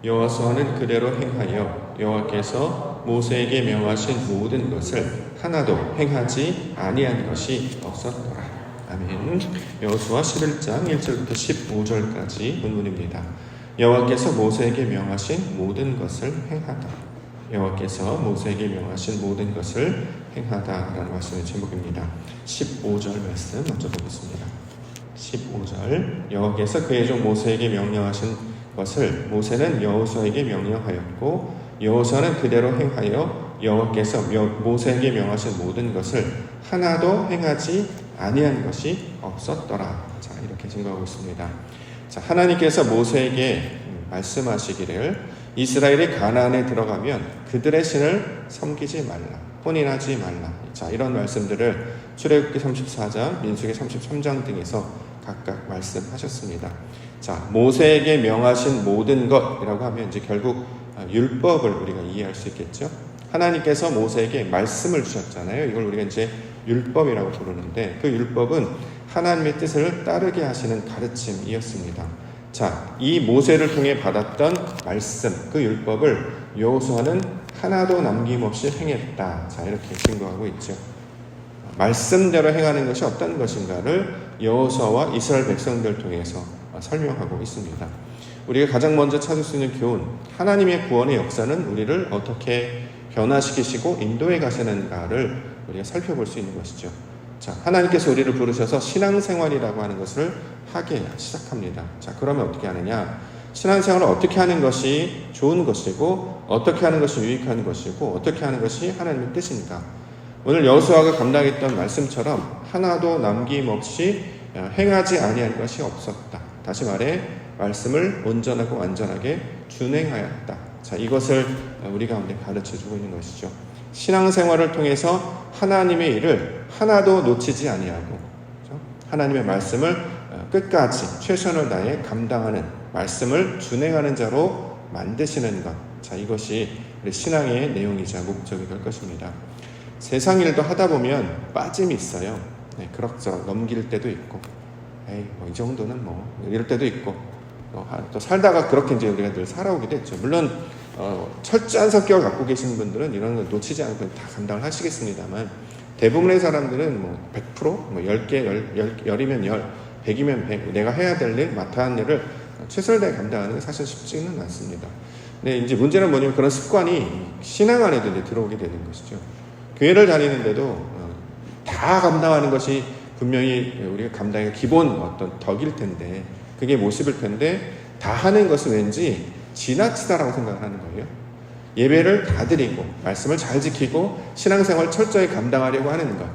여호수아는 그대로 행하여 여호와께서 모세에게 명하신 모든 것을 하나도 행하지 아니한 것이 없었더라. 아멘. 여호수아 11장 1절부터 15절까지 본문입니다. 여호와께서 모세에게 명하신 모든 것을 행하다. 여호와께서 모세에게 명하신 모든 것을 행하다라는 말씀의 제목입니다. 15절 말씀 먼저 보겠습니다. 15절 여호와께서 그의 종 모세에게 명령하신 것을 모세는 여호수아에게 명령하였고 여호수아는 그대로 행하여 여호와께서 모세에게 명하신 모든 것을 하나도 행하지 아니한 것이 없었더라. 자, 이렇게 증거하고 있습니다. 자, 하나님께서 모세에게 말씀하시기를 이스라엘이 가나안에 들어가면 그들의 신을 섬기지 말라, 혼인하지 말라. 자, 이런 말씀들을 출애굽기 34장, 민수기 33장 등에서 각각 말씀하셨습니다. 자, 모세에게 명하신 모든 것이라고 하면 이제 결국 율법을 우리가 이해할 수 있겠죠. 하나님께서 모세에게 말씀을 주셨잖아요. 이걸 우리가 이제 율법이라고 부르는데 그 율법은 하나님의 뜻을 따르게 하시는 가르침이었습니다. 자, 이 모세를 통해 받았던 말씀, 그 율법을 여호수아는 하나도 남김없이 행했다. 자, 이렇게 증거하고 있죠. 말씀대로 행하는 것이 어떤 것인가를 여호수아와 이스라엘 백성들 통해서 설명하고 있습니다. 우리가 가장 먼저 찾을 수 있는 교훈, 하나님의 구원의 역사는 우리를 어떻게 변화시키시고 인도해 가시는가를 우리가 살펴볼 수 있는 것이죠. 자, 하나님께서 우리를 부르셔서 신앙생활이라고 하는 것을 하게 시작합니다. 자, 그러면 어떻게 하느냐? 신앙생활을 어떻게 하는 것이 좋은 것이고 어떻게 하는 것이 유익한 것이고 어떻게 하는 것이 하나님의 뜻인가? 오늘 여호수아가 감당했던 말씀처럼 하나도 남김없이 행하지 아니한 것이 없었다. 다시 말해 말씀을 온전하고 완전하게 준행하였다. 자, 이것을 우리 가운데 가르쳐주고 있는 것이죠. 신앙생활을 통해서 하나님의 일을 하나도 놓치지 아니하고 하나님의 말씀을 끝까지 최선을 다해 감당하는 말씀을 준행하는 자로 만드시는 것. 자, 이것이 우리 신앙의 내용이자 목적이 될 것입니다. 세상 일도 하다 보면 빠짐이 있어요. 네, 그럭저럭 넘길 때도 있고, 에이, 이 정도는 이럴 때도 있고, 또 살다가 그렇게 이제 우리가 늘 살아오게 됐죠. 물론, 철저한 성격을 갖고 계시는 분들은 이런 걸 놓치지 않고 다 감당을 하시겠습니다만, 대부분의 사람들은 100%, 10개, 10이면 10, 100이면 100, 내가 해야 될 일, 맡아야 할 일을 최선을 다해 감당하는 게 사실 쉽지는 않습니다. 근데 이제 문제는 뭐냐면 그런 습관이 신앙 안에도 이제 들어오게 되는 것이죠. 교회를 다니는데도 다 감당하는 것이 분명히 우리가 감당의 기본 어떤 덕일 텐데 그게 모습일 텐데 다 하는 것은 왠지 지나치다라고 생각을 하는 거예요. 예배를 다 드리고 말씀을 잘 지키고 신앙생활 철저히 감당하려고 하는 것,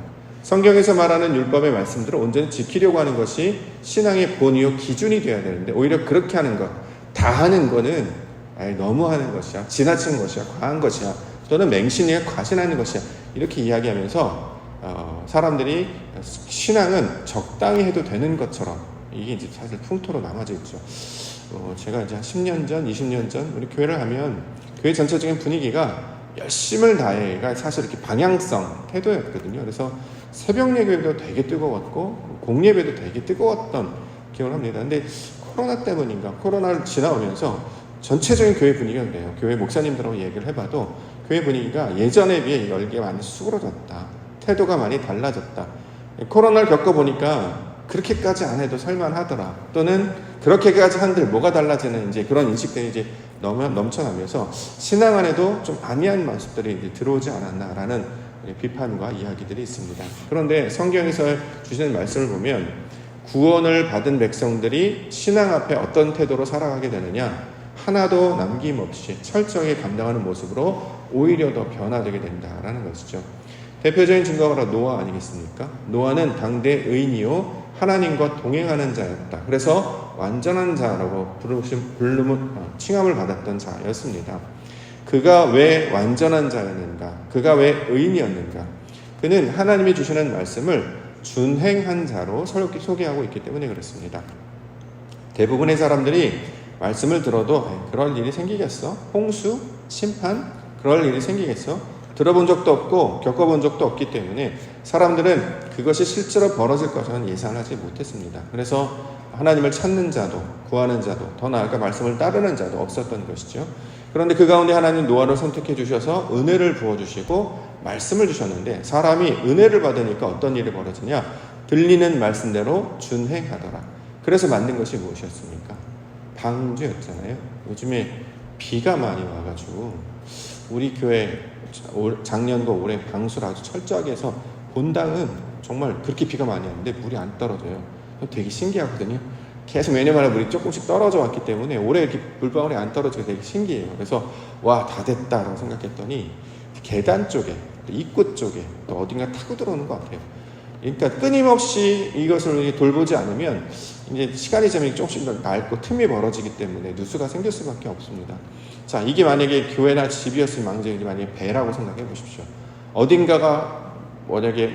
성경에서 말하는 율법의 말씀들을 온전히 지키려고 하는 것이 신앙의 본이요 기준이 되어야 되는데 오히려 그렇게 하는 것, 다 하는 거는 너무 하는 것이야, 지나치는 것이야, 과한 것이야, 또는 맹신이야, 과신하는 것이야, 이렇게 이야기하면서 사람들이 신앙은 적당히 해도 되는 것처럼 이게 이제 사실 풍토로 남아져 있죠. 제가 이제 한 10년 전, 20년 전 우리 교회를 하면 교회 전체적인 분위기가 열심을 다해가 사실 이렇게 방향성 태도였거든요. 그래서 새벽 예배도 되게 뜨거웠고 공예배도 되게 뜨거웠던 기억을 합니다. 근데 코로나 때문인가, 코로나를 지나오면서 전체적인 교회 분위기가 그래요. 교회 목사님들하고 얘기를 해봐도 교회 분위기가 예전에 비해 열기가 많이 수그러졌다, 태도가 많이 달라졌다. 코로나를 겪어보니까 그렇게까지 안 해도 설만하더라, 또는 그렇게까지 한들 뭐가 달라지는 이제 그런 인식들이 이제 넘쳐나면서 신앙 안에도 좀 아니한 모습들이 이제 들어오지 않았나라는 비판과 이야기들이 있습니다. 그런데 성경에서 주시는 말씀을 보면 구원을 받은 백성들이 신앙 앞에 어떤 태도로 살아가게 되느냐, 하나도 남김없이 철저하게 감당하는 모습으로 오히려 더 변화되게 된다라는 것이죠. 대표적인 증거가 바로 노아 아니겠습니까? 노아는 당대 의인이요 하나님과 동행하는 자였다. 그래서 완전한 자라고 칭함을 받았던 자였습니다. 그가 왜 완전한 자였는가? 그가 왜 의인이었는가? 그는 하나님이 주시는 말씀을 준행한 자로 소개하고 있기 때문에 그렇습니다. 대부분의 사람들이 말씀을 들어도 그럴 일이 생기겠어? 홍수? 심판? 그럴 일이 생기겠어? 들어본 적도 없고 겪어본 적도 없기 때문에 사람들은 그것이 실제로 벌어질 것은 예상하지 못했습니다. 그래서 하나님을 찾는 자도 구하는 자도 더 나아가 말씀을 따르는 자도 없었던 것이죠. 그런데 그 가운데 하나님 노아를 선택해 주셔서 은혜를 부어주시고 말씀을 주셨는데 사람이 은혜를 받으니까 어떤 일이 벌어지냐? 들리는 말씀대로 준행하더라. 그래서 만든 것이 무엇이었습니까? 방주였잖아요. 요즘에 비가 많이 와가지고 우리 교회 작년과 올해 방수를 아주 철저하게 해서 본당은 정말 그렇게 비가 많이 왔는데 물이 안 떨어져요. 되게 신기하거든요. 계속 매년마다 물이 조금씩 떨어져 왔기 때문에 올해 이렇게 물방울이 안 떨어지고 되게 신기해요. 그래서 와, 다 됐다라고 생각했더니 계단 쪽에, 입구 쪽에 또 어딘가 타고 들어오는 것 같아요. 그러니까 끊임없이 이것을 돌보지 않으면 이제 시간이 지나면 조금씩 더 낡고 틈이 벌어지기 때문에 누수가 생길 수밖에 없습니다. 자, 이게 만약에 교회나 집이었으면 망정이지 만약에 배라고 생각해 보십시오. 어딘가가 만약에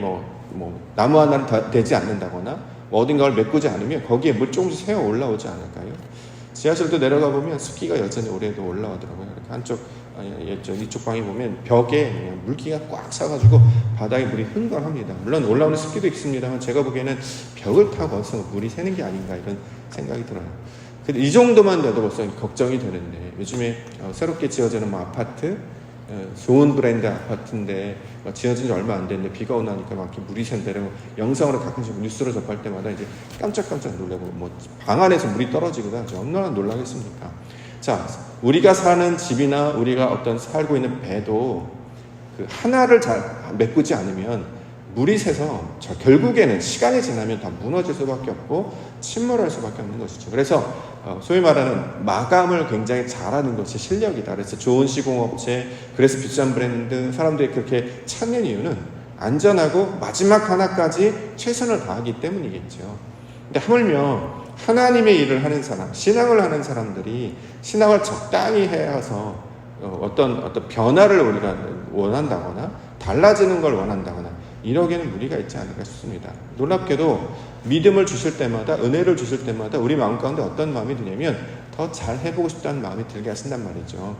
나무 하나는 되지 않는다거나 어딘가를 메꾸지 않으면 거기에 물 조금씩 새어 올라오지 않을까요? 지하철도 내려가 보면 습기가 여전히 올해도 올라오더라고요. 이렇게 한쪽 이쪽 방에 보면 벽에 물기가 꽉 차가지고 바닥에 물이 흥건합니다. 물론 올라오는 습기도 있습니다만 제가 보기에는 벽을 타고서 물이 새는 게 아닌가 이런 생각이 들어요. 근데 이 정도만 돼도 벌써 걱정이 되는데 요즘에 새롭게 지어지는 아파트, 좋은 브랜드 아파트인데 지어진 지 얼마 안 됐는데 비가 오나니까 막 이렇게 물이 샌다고 영상으로 가끔씩 뉴스를 접할 때마다 이제 깜짝깜짝 놀라고 방 안에서 물이 떨어지고 하죠. 얼마나 놀라겠습니까? 자, 우리가 사는 집이나 우리가 어떤 살고 있는 배도 그 하나를 잘 메꾸지 않으면 물이 새서 결국에는 시간이 지나면 다 무너질 수밖에 없고 침몰할 수밖에 없는 것이죠. 그래서 소위 말하는 마감을 굉장히 잘하는 것이 실력이다. 그래서 좋은 시공업체, 그래서 비싼 브랜드, 사람들이 그렇게 찾는 이유는 안전하고 마지막 하나까지 최선을 다하기 때문이겠죠. 근데 하물며 하나님의 일을 하는 사람, 신앙을 하는 사람들이 신앙을 적당히 해서 어떤 변화를 우리가 원한다거나 달라지는 걸 원한다거나 이러기에는 무리가 있지 않을까 싶습니다. 놀랍게도 믿음을 주실 때마다, 은혜를 주실 때마다 우리 마음 가운데 어떤 마음이 드냐면 더 잘 해보고 싶다는 마음이 들게 하신단 말이죠.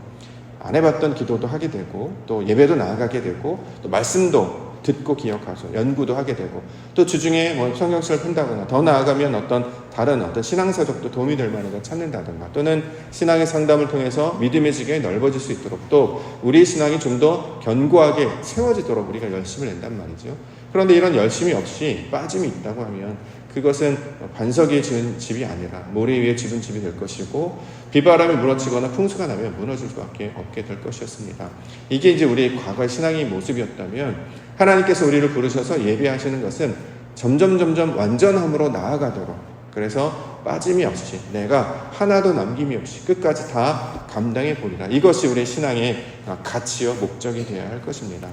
안 해봤던 기도도 하게 되고 또 예배도 나아가게 되고 또 말씀도 듣고 기억하죠. 연구도 하게 되고 또 주중에 성경책을 푼다거나 더 나아가면 어떤 다른 신앙서적도 도움이 될 만한 걸 찾는다든가 또는 신앙의 상담을 통해서 믿음의 지경이 넓어질 수 있도록 또 우리의 신앙이 좀 더 견고하게 세워지도록 우리가 열심을 낸단 말이죠. 그런데 이런 열심이 없이 빠짐이 있다고 하면 그것은 반석 위에 지은 집이 아니라 모래 위에 지은 집이 될 것이고 비바람이 무너지거나 풍수가 나면 무너질 수밖에 없게 될 것이었습니다. 이게 이제 우리의 과거의 신앙의 모습이었다면 하나님께서 우리를 부르셔서 예배하시는 것은 점점 완전함으로 나아가도록 그래서 빠짐이 없이 내가 하나도 남김이 없이 끝까지 다 감당해 보리라. 이것이 우리의 신앙의 가치와 목적이 되어야 할 것입니다.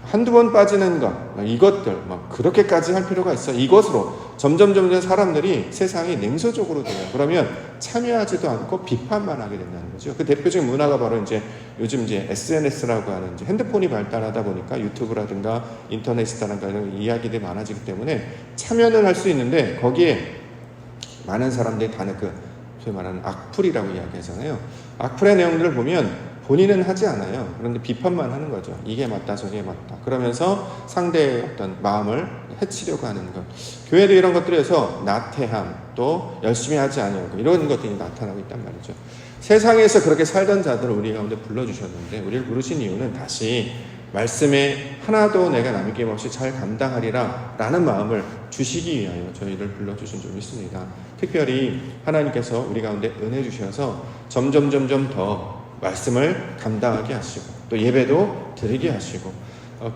한두 번 빠지는 것, 이것들, 그렇게까지 할 필요가 있어. 이것으로 점점 사람들이 세상이 냉소적으로 돼요. 그러면 참여하지도 않고 비판만 하게 된다는 거죠. 그 대표적인 문화가 바로 요즘 SNS라고 하는 핸드폰이 발달하다 보니까 유튜브라든가 인터넷이라든가 이런 이야기들이 많아지기 때문에 참여는 할 수 있는데 거기에 많은 사람들이 다는 소위 말하는 악플이라고 이야기하잖아요. 악플의 내용들을 보면 본인은 하지 않아요. 그런데 비판만 하는 거죠. 이게 맞다, 저게 맞다. 그러면서 상대의 어떤 마음을 해치려고 하는 것. 교회도 이런 것들에서 나태함, 또 열심히 하지 않으려고 이런 것들이 나타나고 있단 말이죠. 세상에서 그렇게 살던 자들을 우리 가운데 불러주셨는데 우리를 부르신 이유는 다시 말씀에 하나도 내가 남김없이 잘 감당하리라 라는 마음을 주시기 위하여 저희를 불러주신 줄 믿습니다. 특별히 하나님께서 우리 가운데 은혜 주셔서 점점 더 말씀을 감당하게 하시고 또 예배도 드리게 하시고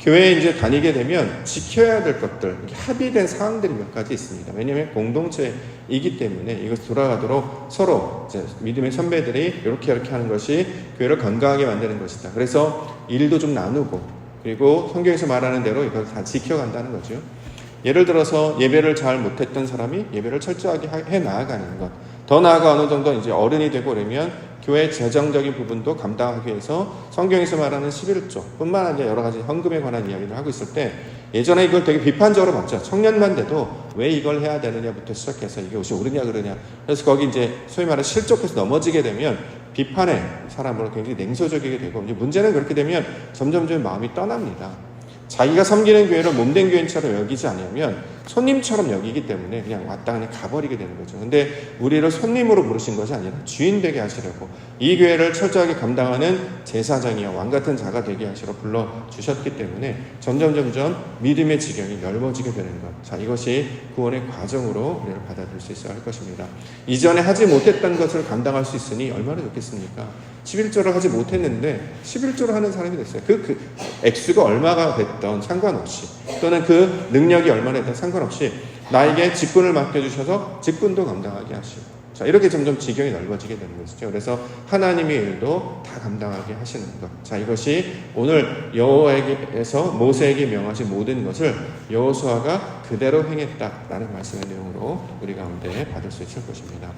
교회에 이제 다니게 되면 지켜야 될 것들 합의된 사항들이 몇 가지 있습니다. 왜냐하면 공동체이기 때문에 이것 돌아가도록 서로 이제 믿음의 선배들이 이렇게 하는 것이 교회를 건강하게 만드는 것이다. 그래서 일도 좀 나누고 그리고 성경에서 말하는 대로 이걸 다 지켜간다는 거죠. 예를 들어서 예배를 잘 못했던 사람이 예배를 철저하게 해 나아가는 것. 더 나아가 어느 정도 이제 어른이 되고 그러면 교회 재정적인 부분도 감당하기 위해서 성경에서 말하는 11조 뿐만 아니라 여러 가지 헌금에 관한 이야기를 하고 있을 때 예전에 이걸 되게 비판적으로 봤죠. 청년만 돼도 왜 이걸 해야 되느냐부터 시작해서 이게 혹시 옳으냐 그러냐. 그래서 거기 이제 소위 말해 실족해서 넘어지게 되면 비판의 사람으로 굉장히 냉소적이게 되고 이제 문제는 그렇게 되면 점점 마음이 떠납니다. 자기가 섬기는 교회를 몸된 교인처럼 여기지 않으면 손님처럼 여기기 때문에 그냥 왔다 그냥 가버리게 되는 거죠. 근데 우리를 손님으로 부르신 것이 아니라 주인 되게 하시려고 이 교회를 철저하게 감당하는 제사장이야 왕 같은 자가 되게 하시러 불러주셨기 때문에 점점 믿음의 지경이 넓어지게 되는 것. 자, 이것이 구원의 과정으로 우리를 받아들일 수 있어야 할 것입니다. 이전에 하지 못했던 것을 감당할 수 있으니 얼마나 좋겠습니까? 11조를 하지 못했는데 11조를 하는 사람이 됐어요. 그 액수가 얼마가 됐던 상관없이, 또는 그 능력이 얼마나 됐던 상관없이 나에게 직분을 맡겨주셔서 직분도 감당하게 하시고, 자, 이렇게 점점 지경이 넓어지게 되는 것이죠. 그래서 하나님의 일도 다 감당하게 하시는 것. 자, 이것이 오늘 여호와에게서 모세에게 명하신 모든 것을 여호수아가 그대로 행했다라는 말씀의 내용으로 우리 가운데 받을 수 있을 것입니다.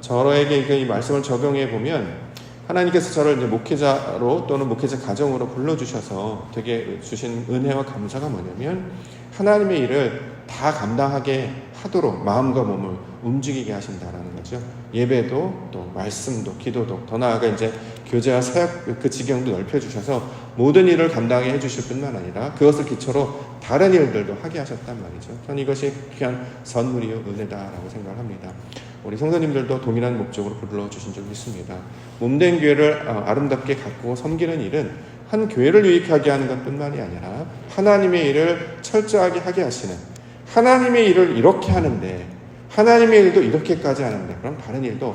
저에게 이 말씀을 적용해 보면 하나님께서 저를 이제 목회자로 또는 목회자 가정으로 불러주셔서 되게 주신 은혜와 감사가 뭐냐면 하나님의 일을 다 감당하게 하도록 마음과 몸을 움직이게 하신다라는 거죠. 예배도 또 말씀도 기도도 더 나아가 이제 교제와 사역 그 지경도 넓혀주셔서 모든 일을 감당해 해주실 뿐만 아니라 그것을 기초로 다른 일들도 하게 하셨단 말이죠. 저는 이것이 귀한 선물이요 은혜다라고 생각을 합니다. 우리 성도님들도 동일한 목적으로 불러주신 적이 있습니다. 몸된 교회를 아름답게 가꾸고 섬기는 일은 한 교회를 유익하게 하는 것뿐만이 아니라 하나님의 일을 철저하게 하게 하시는, 하나님의 일을 이렇게 하는데 하나님의 일도 이렇게까지 하는데 그럼 다른 일도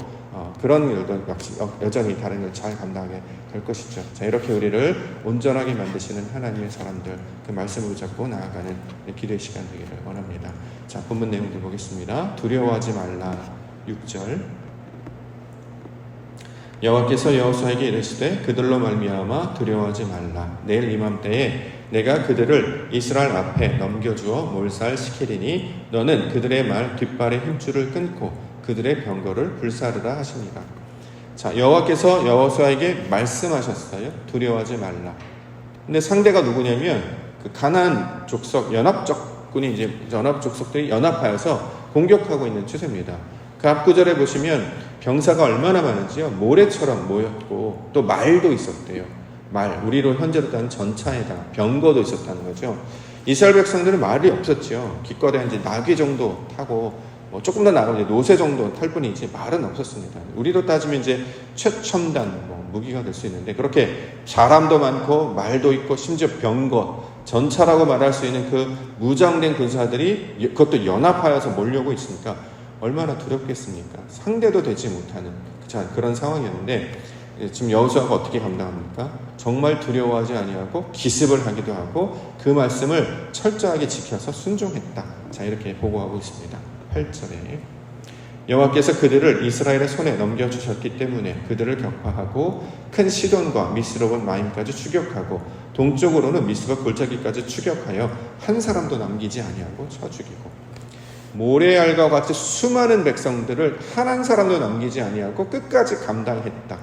그런 일도 역시 여전히 다른 일 잘 감당하게 될 것이죠. 자, 이렇게 우리를 온전하게 만드시는 하나님의 사람들, 그 말씀을 잡고 나아가는 기도의 시간 되기를 원합니다. 자, 본문 내용들 보겠습니다. 두려워하지 말라. 6절. 여호와께서 여호수아에게 이르시되 그들로 말미암아 두려워하지 말라. 내일 이맘때에 내가 그들을 이스라엘 앞에 넘겨주어 몰살시키리니 너는 그들의 말 뒷발의 힘줄을 끊고 그들의 병거를 불사르라 하시니라. 자, 여호와께서 여호수아에게 말씀하셨어요. 두려워하지 말라. 근데 상대가 누구냐면 그 가나안 족속 연합적군이 이제 연합 족속들이 연합하여서 공격하고 있는 추세입니다. 그 앞구절에 보시면 병사가 얼마나 많은지요. 모래처럼 모였고 또 말도 있었대요. 말, 우리로 현재로 따는 전차에다 병거도 있었다는 거죠. 이스라엘 백성들은 말이 없었죠. 기껏해야 이제 나귀 정도 타고 조금 더 나가면 이제 노새 정도 탈 뿐이지 말은 없었습니다. 우리로 따지면 이제 최첨단 무기가 될 수 있는데 그렇게 사람도 많고 말도 있고 심지어 병거, 전차라고 말할 수 있는 그 무장된 군사들이 그것도 연합하여서 몰려오고 있으니까 얼마나 두렵겠습니까? 상대도 되지 못하는 그런 상황이었는데 지금 여호수아가 어떻게 감당합니까? 정말 두려워하지 아니하고 기습을 하기도 하고 그 말씀을 철저하게 지켜서 순종했다. 자, 이렇게 보고하고 있습니다. 8절에 여호와께서 그들을 이스라엘의 손에 넘겨주셨기 때문에 그들을 격파하고 큰 시돈과 미스로본 마임까지 추격하고 동쪽으로는 미스바 골짜기까지 추격하여 한 사람도 남기지 아니하고 쳐 죽이고 모래알과 같이 수많은 백성들을 한 사람도 남기지 아니하고 끝까지 감당했다.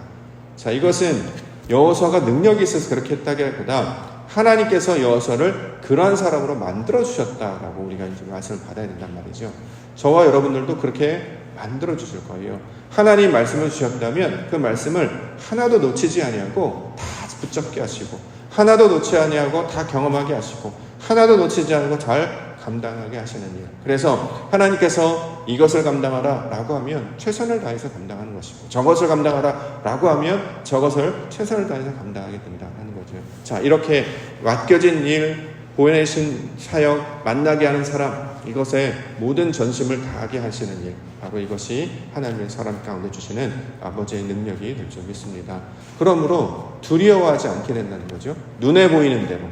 자, 이것은 여호수아가 능력이 있어서 그렇게 했다기보다 하나님께서 여호수아를 그러한 사람으로 만들어 주셨다라고 우리가 이제 말씀을 받아야 된단 말이죠. 저와 여러분들도 그렇게 만들어 주실 거예요. 하나님 말씀을 주셨다면 그 말씀을 하나도 놓치지 아니하고 다 붙잡게 하시고 하나도 놓치지 아니하고 다 경험하게 하시고 하나도 놓치지 않고 잘 감당하게 하시는 일. 그래서 하나님께서 이것을 감당하라 라고 하면 최선을 다해서 감당하는 것이고 저것을 감당하라 라고 하면 저것을 최선을 다해서 감당하게 된다는 거죠. 자, 이렇게 맡겨진 일, 보내신 사역, 만나게 하는 사람, 이것에 모든 전심을 다하게 하시는 일, 바로 이것이 하나님의 사람 가운데 주시는 아버지의 능력이 될 줄 믿습니다. 그러므로 두려워하지 않게 된다는 거죠. 눈에 보이는 대로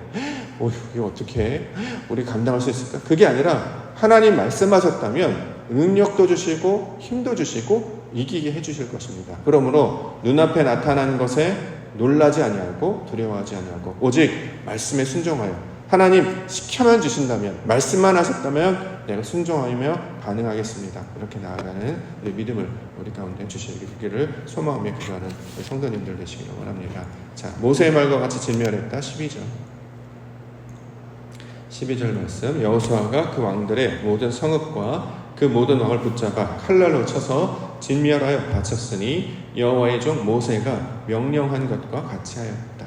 이거 어떻게 우리 감당할 수 있을까? 그게 아니라 하나님 말씀하셨다면 능력도 주시고 힘도 주시고 이기게 해주실 것입니다. 그러므로 눈앞에 나타나는 것에 놀라지 아니하고 두려워하지 아니하고 오직 말씀에 순종하여 하나님 시켜만 주신다면 말씀만 하셨다면 내가 순종하며 반응하겠습니다. 이렇게 나아가는 우리 믿음을 우리 가운데 주시기를 소망하며 기도하는 우리 성도님들 되시기를 원합니다. 자, 모세의 말과 같이 진멸했다. 12절 말씀. 여호수아가 그 왕들의 모든 성읍과 그 모든 왕을 붙잡아 칼날로 쳐서 진멸하여 바쳤으니 여호와의 종 모세가 명령한 것과 같이 하였다.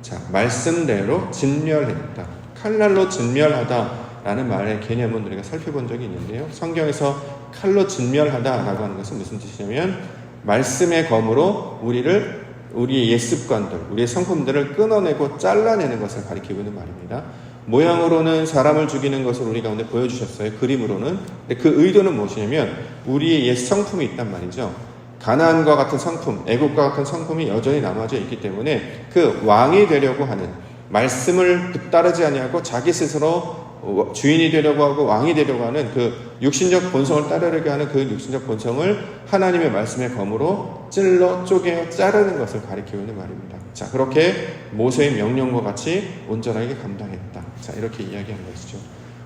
자, 말씀대로 진멸했다. 칼날로 진멸하다 라는 말의 개념은 우리가 살펴본 적이 있는데요. 성경에서 칼로 진멸하다라고 하는 것은 무슨 뜻이냐면 말씀의 검으로 우리의 옛 습관들, 우리의 성품들을 끊어내고 잘라내는 것을 가리키고 있는 말입니다. 모양으로는 사람을 죽이는 것을 우리 가운데 보여주셨어요. 그림으로는. 근데 그 의도는 무엇이냐면 우리의 옛 성품이 있단 말이죠. 가나안과 같은 성품, 애국과 같은 성품이 여전히 남아져 있기 때문에 그 왕이 되려고 하는, 말씀을 붙따르지 아니하고 자기 스스로 주인이 되려고 하고 왕이 되려고 하는 그 육신적 본성을 따르려고 하는 그 육신적 본성을 하나님의 말씀의 검으로 찔러 쪼개어 자르는 것을 가리키고 있는 말입니다. 자, 그렇게 모세의 명령과 같이 온전하게 감당했다. 자, 이렇게 이야기하는 것이죠.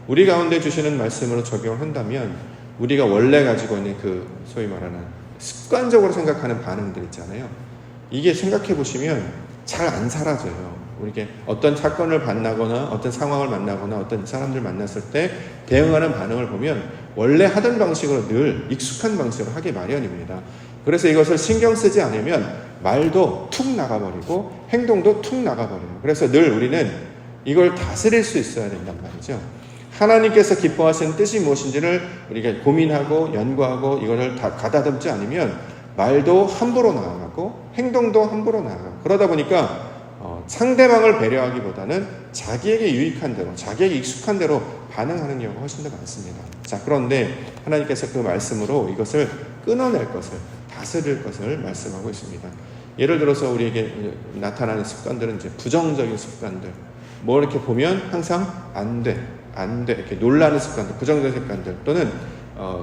우리 가운데 주시는 말씀으로 적용을 한다면 우리가 원래 가지고 있는 그 소위 말하는 습관적으로 생각하는 반응들 있잖아요. 이게 생각해 보시면 잘 안 사라져요. 우리게 어떤 사건을 만나거나 어떤 상황을 만나거나 어떤 사람들 만났을 때 대응하는 반응을 보면 원래 하던 방식으로 늘 익숙한 방식으로 하기 마련입니다. 그래서 이것을 신경 쓰지 않으면 말도 툭 나가버리고 행동도 툭 나가버려요. 그래서 늘 우리는 이걸 다스릴 수 있어야 된단 말이죠. 하나님께서 기뻐하시는 뜻이 무엇인지를 우리가 고민하고 연구하고 이거를 다 가다듬지 않으면 말도 함부로 나가고 행동도 함부로 나가고 그러다 보니까 상대방을 배려하기보다는 자기에게 유익한 대로, 자기에게 익숙한 대로 반응하는 경우가 훨씬 더 많습니다. 자, 그런데 하나님께서 그 말씀으로 이것을 끊어낼 것을, 다스릴 것을 말씀하고 있습니다. 예를 들어서 우리에게 나타나는 습관들은 이제 부정적인 습관들, 뭐 이렇게 보면 항상 안 돼, 이렇게 놀라는 습관들, 부정적인 습관들, 또는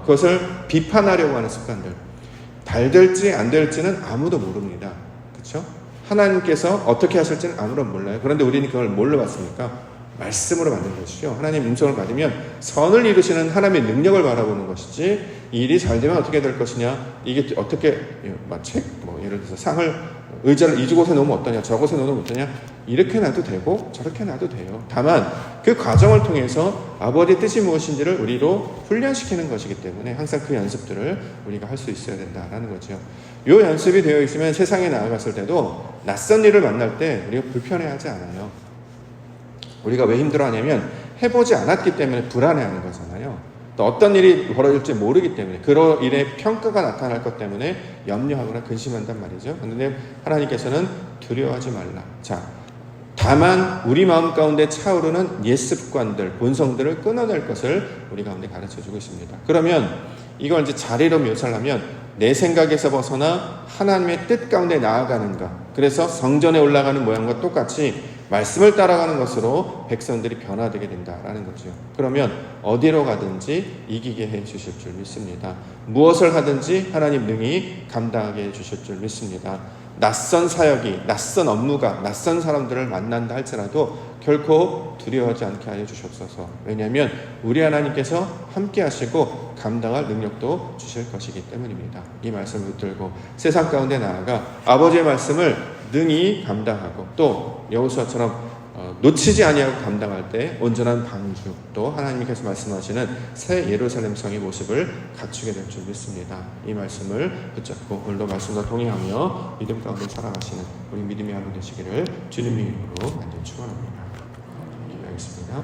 그것을 비판하려고 하는 습관들, 잘 될지 안 될지는 아무도 모릅니다. 그렇죠? 하나님께서 어떻게 하실지는 아무런 몰라요. 그런데 우리는 그걸 뭘로 받습니까? 말씀으로 받는 것이죠. 하나님 음성을 받으면 선을 이루시는 하나님의 능력을 바라보는 것이지, 이 일이 잘 되면 어떻게 될 것이냐, 이게 어떻게 예를 들어서 상을 의자를 이곳에 놓으면 어떠냐, 저곳에 놓으면 어떠냐, 이렇게 놔도 되고 저렇게 놔도 돼요. 다만 그 과정을 통해서 아버지의 뜻이 무엇인지를 우리로 훈련시키는 것이기 때문에 항상 그 연습들을 우리가 할 수 있어야 된다라는 거죠. 이 연습이 되어 있으면 세상에 나아갔을 때도 낯선 일을 만날 때 우리가 불편해하지 않아요. 우리가 왜 힘들어하냐면 해보지 않았기 때문에 불안해하는 거잖아요. 또 어떤 일이 벌어질지 모르기 때문에, 그런 일의 평가가 나타날 것 때문에 염려하거나 근심한단 말이죠. 그런데 하나님께서는 두려워하지 말라. 자, 다만 우리 마음 가운데 차오르는 옛 습관들, 본성들을 끊어낼 것을 우리 가운데 가르쳐주고 있습니다. 그러면 이걸 이제 자리로 묘사를 하면 내 생각에서 벗어나 하나님의 뜻 가운데 나아가는가, 그래서 성전에 올라가는 모양과 똑같이 말씀을 따라가는 것으로 백성들이 변화되게 된다라는 거죠. 그러면 어디로 가든지 이기게 해 주실 줄 믿습니다. 무엇을 하든지 하나님 능히 감당하게 해 주실 줄 믿습니다. 낯선 사역이, 낯선 업무가, 낯선 사람들을 만난다 할지라도 결코 두려워하지 않게 하여 주시옵소서. 왜냐하면 우리 하나님께서 함께 하시고 감당할 능력도 주실 것이기 때문입니다. 이 말씀을 붙들고 세상 가운데 나아가 아버지의 말씀을 능히 감당하고, 또 여호수아처럼 놓치지 아니하고 감당할 때 온전한 방주, 또 하나님께서 말씀하시는 새 예루살렘 성의 모습을 갖추게 될 줄 믿습니다. 이 말씀을 붙잡고 오늘도 말씀과 동행하며 믿음 가운데 살아가시는 우리 믿음의 하루 되시기를 주님의 이름으로 간절히 축원합니다. 기도하겠습니다.